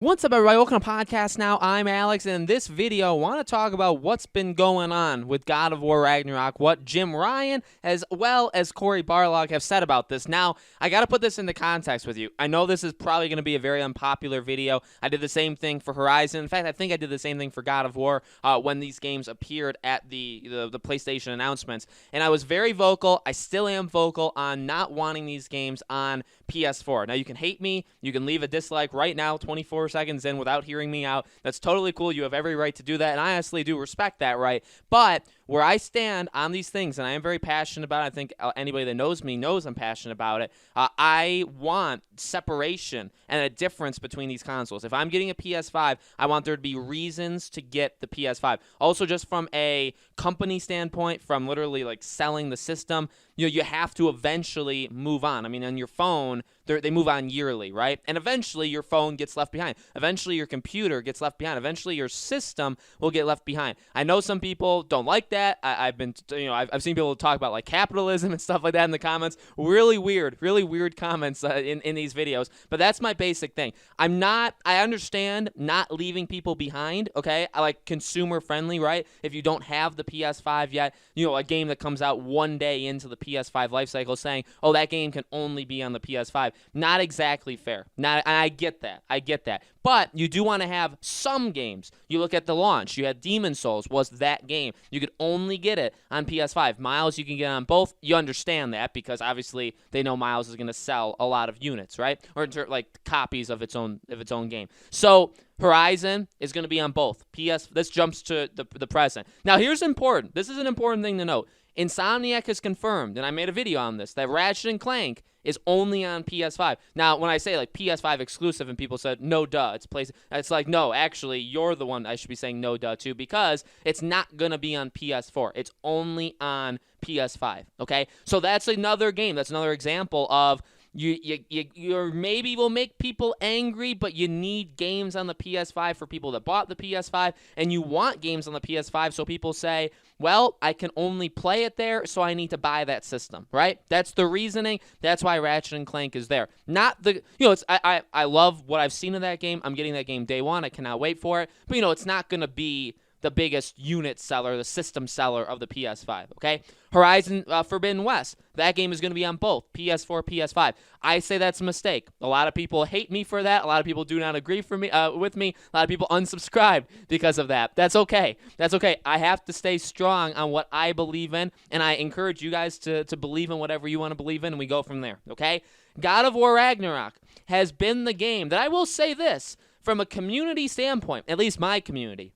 What's up, everybody? Welcome to Podcast Now. I'm Alex, and in this video, I want to talk about what's been going on with God of War Ragnarok, what Jim Ryan as well as Cory Barlog have said about this. Now, I got to put this into context with you. I know this is probably going to be a very unpopular video. I did the same thing for Horizon. In fact, I think I did the same thing for God of War when these games appeared at the PlayStation announcements. And I was very vocal. I still am vocal on not wanting these games on PS4. Now, you can hate me. You can leave a dislike right now, 24 seconds in, without hearing me out. That's totally cool. You have every right to do that, and I honestly do respect that right. But where I stand on these things, and I am very passionate about it, I think anybody that knows me knows I'm passionate about it, I want separation and a difference between these consoles. If I'm getting a PS5, I want there to be reasons to get the PS5. Also, just from a company standpoint, from literally like selling the system, you have to eventually move on. I mean, on your phone, they move on yearly, right? And eventually your phone gets left behind. Eventually your computer gets left behind. Eventually your system will get left behind. I know some people don't like that. I've seen people talk about like capitalism and stuff like that in the comments. Really weird comments in these videos. But that's my basic thing. I understand not leaving people behind, okay? I like consumer friendly, right? If you don't have the PS5 yet, a game that comes out one day into the PS5 life cycle saying, oh, that game can only be on the PS5. Not exactly fair. I get that. But you do want to have some games. You look at the launch. You had Demon's Souls was that game. You could only get it on PS5. Miles, you can get on both. You understand that because obviously they know Miles is going to sell a lot of units, right? Or like copies of its own game. So Horizon is going to be on both. This jumps to the present. Now here's important. This is an important thing to note. Insomniac has confirmed, and I made a video on this, that Ratchet & Clank is only on PS5. Now, when I say like PS5 exclusive and people said, no duh, it's like, no, actually, you're the one I should be saying no duh to because it's not going to be on PS4. It's only on PS5, okay? So that's another game. That's another example of you maybe will make people angry, but you need games on the PS5 for people that bought the PS5, and you want games on the PS5 so people say, well, I can only play it there, so I need to buy that system, right? That's the reasoning. That's why Ratchet & Clank is there. Not the, I love what I've seen of that game. I'm getting that game day one. I cannot wait for it. But, it's not going to be the biggest unit seller, the system seller of the PS5, okay? Horizon Forbidden West, that game is going to be on both PS4, PS5. I say that's a mistake. A lot of people hate me for that. A lot of people do not agree with me. A lot of people unsubscribe because of that. That's okay. I have to stay strong on what I believe in, and I encourage you guys to believe in whatever you want to believe in, and we go from there, okay? God of War Ragnarok has been the game that I will say this, from a community standpoint, at least my community,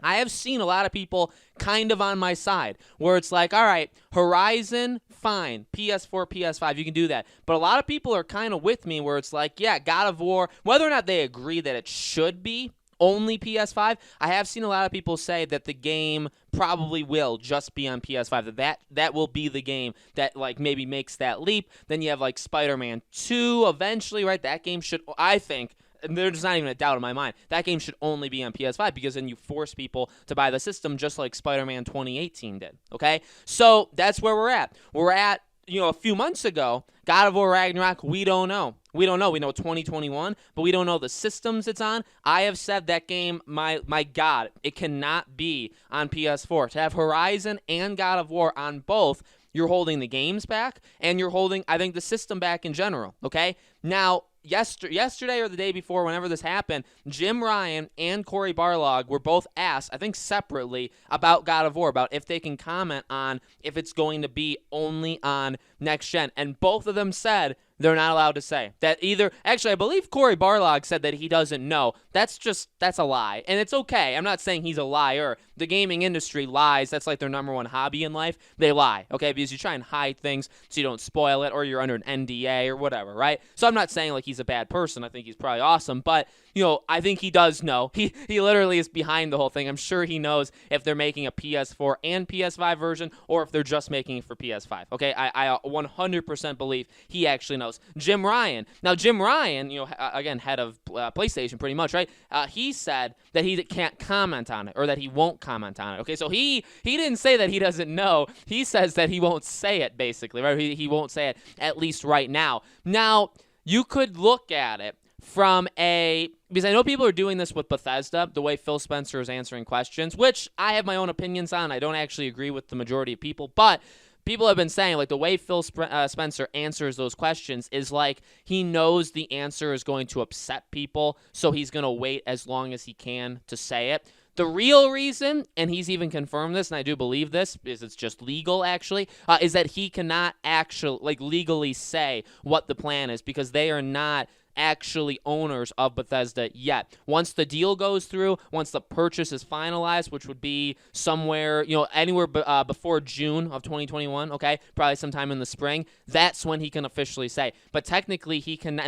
I have seen a lot of people kind of on my side where it's like, all right, Horizon, fine, PS4, PS5, you can do that. But a lot of people are kind of with me where it's like, yeah, God of War, whether or not they agree that it should be only PS5, I have seen a lot of people say that the game probably will just be on PS5, that will be the game that like maybe makes that leap. Then you have like Spider-Man 2 eventually, right? That game should, I think, and there's not even a doubt in my mind, that game should only be on PS5 because then you force people to buy the system just like Spider-Man 2018 did, okay? So that's where we're at. We're at, a few months ago, God of War Ragnarok, we don't know. We know 2021, but we don't know the systems it's on. I have said that game, my God, it cannot be on PS4. To have Horizon and God of War on both, you're holding the games back, and you're holding, I think, the system back in general, okay? Now, yesterday or the day before, whenever this happened, Jim Ryan and Cory Barlog were both asked, I think separately, about God of War, about if they can comment on if it's going to be only on next gen. And both of them said they're not allowed to say that either. Actually, I believe Cory Barlog said that he doesn't know. That's a lie. And it's okay. I'm not saying he's a liar. The gaming industry lies. That's like their number one hobby in life. They lie, okay? Because you try and hide things so you don't spoil it, or you're under an NDA or whatever, right? So I'm not saying like he's a bad person. I think he's probably awesome. But, I think he does know. He literally is behind the whole thing. I'm sure he knows if they're making a PS4 and PS5 version or if they're just making it for PS5, okay? I 100% believe he actually knows. Jim Ryan. Now, Jim Ryan, again, head of PlayStation pretty much, right? He said that he can't comment on it or that he won't comment on it, okay? So he didn't say that he doesn't know. He says that he won't say it, basically, right? He won't say it, at least right now. Now, you could look at it because I know people are doing this with Bethesda, the way Phil Spencer is answering questions, which I have my own opinions on. I don't actually agree with the majority of people, but people have been saying, like, the way Phil Spencer answers those questions is like he knows the answer is going to upset people, so he's going to wait as long as he can to say it. The real reason, and he's even confirmed this, and I do believe this, is it's just legal, actually, is that he cannot actually, like, legally say what the plan is because they are not actually owners of Bethesda yet. Once the deal goes through, once the purchase is finalized, which would be somewhere, anywhere before June of 2021, okay, probably sometime in the spring, that's when he can officially say. But technically, he can,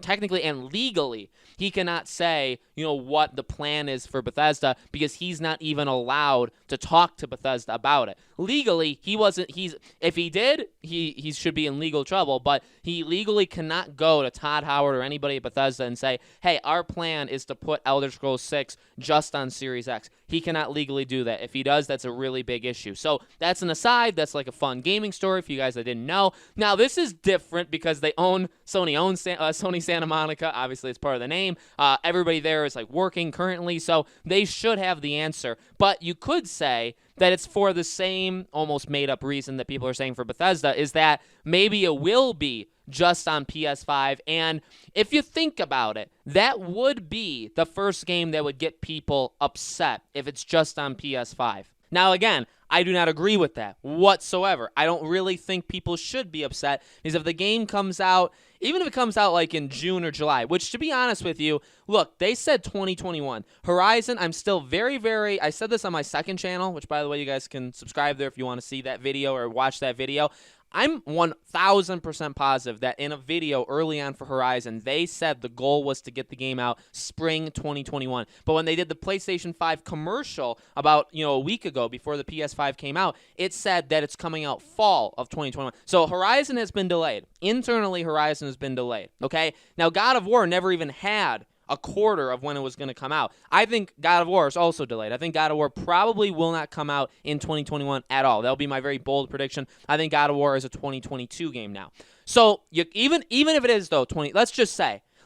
technically and legally, he cannot say, what the plan is for Bethesda because he's not even allowed to talk to Bethesda about it. Legally, if he did, he should be in legal trouble, but he legally cannot go to Todd Howard or anybody at Bethesda and say, hey, our plan is to put Elder Scrolls 6 just on Series X. He cannot legally do that. If he does, that's a really big issue. So that's an aside. That's like a fun gaming story for you guys that didn't know. Now, this is different because Sony owns Sony Santa Monica. Obviously, it's part of the name. Everybody there is like working currently, so they should have the answer. But you could say that it's for the same almost made-up reason that people are saying for Bethesda, is that maybe it will be just on PS5. And if you think about it, that would be the first game that would get people upset if it's just on PS5. Now, again, I do not agree with that whatsoever. I don't really think people should be upset because if the game comes out, even if it comes out like in June or July, which to be honest with you, look, they said 2021. Horizon, I'm still I said this on my second channel, which by the way, you guys can subscribe there if you want to see that video or watch that video. I'm 1,000% positive that in a video early on for Horizon, they said the goal was to get the game out spring 2021. But when they did the PlayStation 5 commercial about, a week ago before the PS5 came out, it said that it's coming out fall of 2021. So Horizon has been delayed. Internally, Horizon has been delayed, okay? Now, God of War never even had a quarter of when it was going to come out. I think God of War is also delayed. I think God of War probably will not come out in 2021 at all. That'll be my very bold prediction. I think God of War is a 2022 game now. So even if it is, though,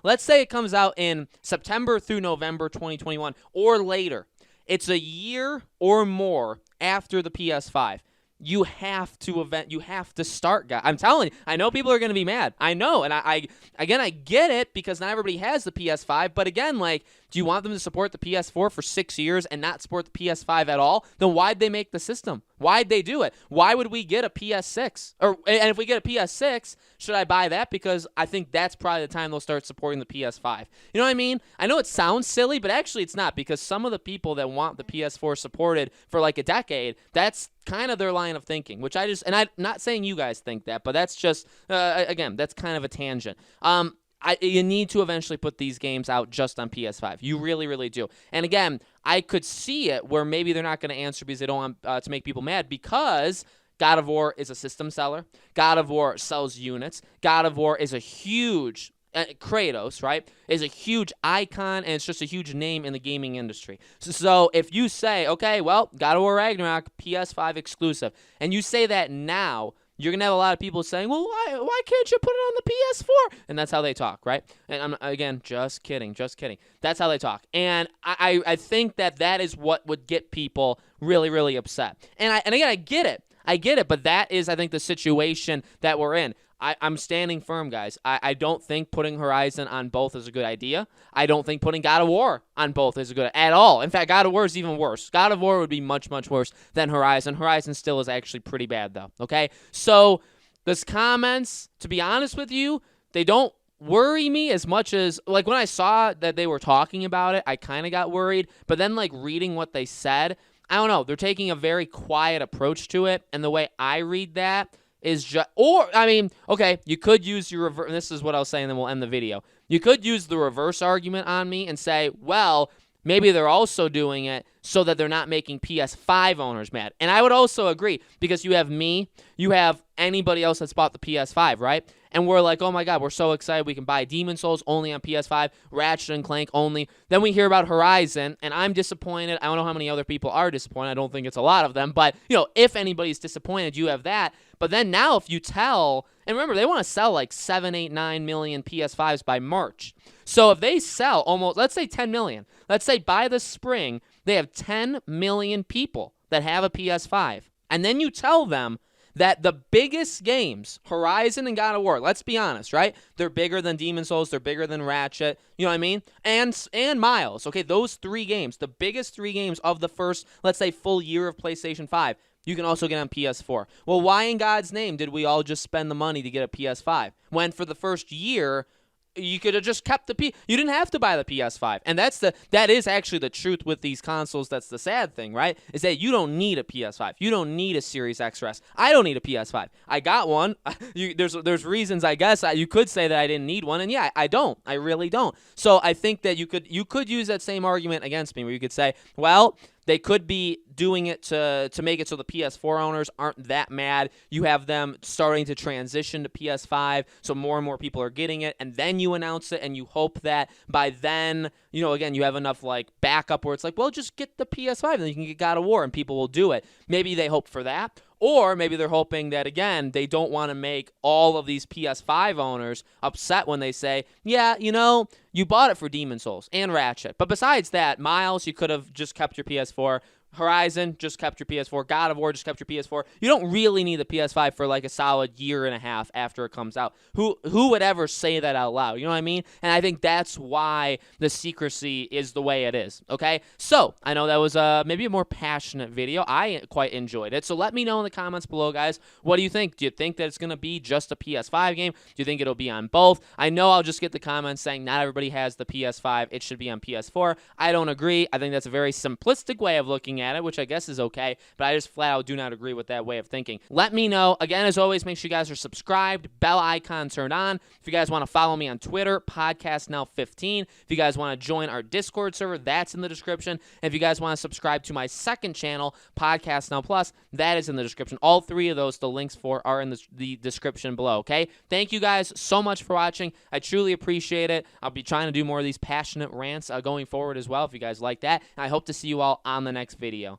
let's say it comes out in September through November 2021 or later. It's a year or more after the PS5. You have to start, guys. I'm telling you, I know people are going to be mad. I know, and I get it because not everybody has the PS5, but again, like, do you want them to support the PS4 for 6 years and not support the PS5 at all? Then why'd they make the system? Why'd they do it? Why would we get a PS6? And if we get a PS6, should I buy that? Because I think that's probably the time they'll start supporting the PS5. You know what I mean? I know it sounds silly, but actually it's not, because some of the people that want the PS4 supported for like a decade, that's kind of their line of thinking, which I'm not saying you guys think that, but that's just, again, that's kind of a tangent. You need to eventually put these games out just on PS5. You really, really do. And again, I could see it where maybe they're not going to answer because they don't want to make people mad, because God of War is a system seller. God of War sells units. God of War is a huge Kratos, right, is a huge icon, and it's just a huge name in the gaming industry. So if you say, okay, well, God of War Ragnarok, PS5 exclusive, and you say that now, you're going to have a lot of people saying, well, why can't you put it on the PS4? And that's how they talk, right? And again, just kidding. That's how they talk. And I think that is what would get people really, really upset. And again, I get it, but that is, I think, the situation that we're in. I'm standing firm, guys. I don't think putting Horizon on both is a good idea. I don't think putting God of War on both is a good at all. In fact, God of War is even worse. God of War would be much, much worse than Horizon. Horizon still is actually pretty bad, though, okay? So those comments, to be honest with you, they don't worry me as much as, like, when I saw that they were talking about it, I kind of got worried. But then, like, reading what they said, I don't know. They're taking a very quiet approach to it, and the way I read that is just, okay, you could use your reverse, and this is what I'll say, and then we'll end the video. You could use the reverse argument on me and say, well, maybe they're also doing it so that they're not making PS5 owners mad. And I would also agree, because you have me, you have anybody else that's bought the PS5, right? And we're like, oh my God, we're so excited we can buy Demon Souls only on PS5, Ratchet & Clank only. Then we hear about Horizon, and I'm disappointed. I don't know how many other people are disappointed. I don't think it's a lot of them. But, if anybody's disappointed, you have that. But then now if you tell, and remember, they want to sell like 7, 8, 9 million PS5s by March. So if they sell almost, let's say 10 million, let's say by the spring, they have 10 million people that have a PS5. And then you tell them that the biggest games, Horizon and God of War, let's be honest, right? They're bigger than Demon's Souls, they're bigger than Ratchet, you know what I mean? And Miles, okay, those 3 games, the biggest 3 games of the first, let's say, full year of PlayStation 5, you can also get on PS4. Well, why in God's name did we all just spend the money to get a PS5? When for the first year, you could have just kept you didn't have to buy the PS5. And that is actually the truth with these consoles. That's the sad thing, right? Is that you don't need a PS5. You don't need a Series XS. I don't need a PS5. I got one. There's reasons, I guess. You could say that I didn't need one, and yeah, I don't. I really don't. So I think that you could use that same argument against me, where you could say, well, they could be doing it to make it so the PS4 owners aren't that mad. You have them starting to transition to PS5, so more and more people are getting it, and then you announce it, and you hope that by then, again, you have enough like backup where it's like, well, just get the PS5, and then you can get God of War, and people will do it. Maybe they hope for that. Or maybe they're hoping that, again, they don't want to make all of these PS5 owners upset when they say, yeah, you bought it for Demon's Souls and Ratchet. But besides that, Miles, you could have just kept your PS4. Horizon, just kept your PS4. God of War, just kept your PS4. You don't really need the PS5 for like a solid year and a half after it comes out. Who would ever say that out loud? You know what I mean? And I think that's why the secrecy is the way it is, okay? So, I know that was maybe a more passionate video. I quite enjoyed it. So let me know in the comments below, guys. What do you think? Do you think that it's going to be just a PS5 game? Do you think it'll be on both? I know I'll just get the comments saying not everybody has the PS5. It should be on PS4. I don't agree. I think that's a very simplistic way of looking at it, which I guess is okay, but I just flat out do not agree with that way of thinking. Let me know. Again, as always, make sure you guys are subscribed, bell icon turned on. If you guys want to follow me on Twitter, PodcastNow15. If you guys want to join our Discord server, that's in the description. And if you guys want to subscribe to my second channel, Podcast Now Plus, that is in the description. All 3 of those, the links for are in the description below, okay? Thank you guys so much for watching. I truly appreciate it. I'll be trying to do more of these passionate rants going forward as well, if you guys like that. And I hope to see you all on the next video.